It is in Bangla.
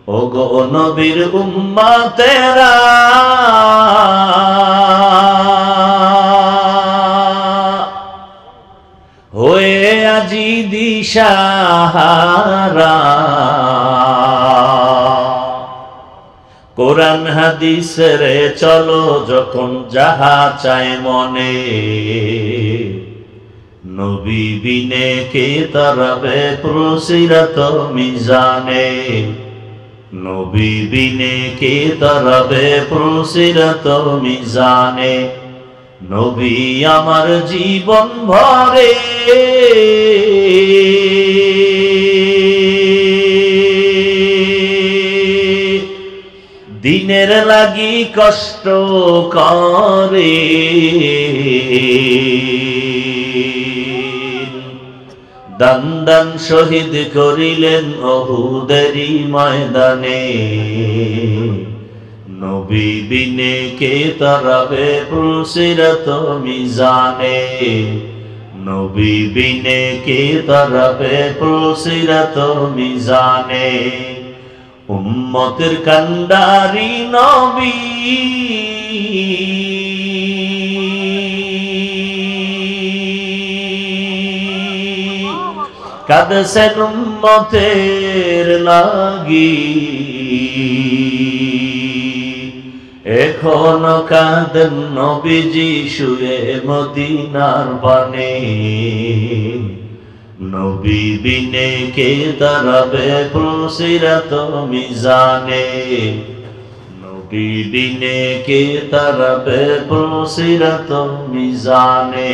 ওগো নবীর উম্মতেরা হয়ে আজি দিশাহারা কোরআন হাদিস রে চলো যখন যাহা চায় মনে নবী বিনে কে তারাবে পুরসিরাত মিজানে নবী বিনে কে তারাবে পুরসিরাত মিজানে নবী আমার জীবন ভরে দিনের লাগি কষ্ট করে দান দান শহীদ করিলেন উহুদেরই ময়দানে নবী বিনে কে তারাবে পুরসিরাত মিজানে নবী বিনে কে তারাবে পুরসিরাত মিজানে উম্মতের কান্ডারি নবী কাঁদছেন উম্মতের লাগি এখনো কাঁদেন নবীজি শুয়ে মদিনার পানে নবী বিনে কে দাঁড়াবে পুরসিরাত মিজানে নবী বিনে কে দাঁড়াবে পুরসিরাত মিজানে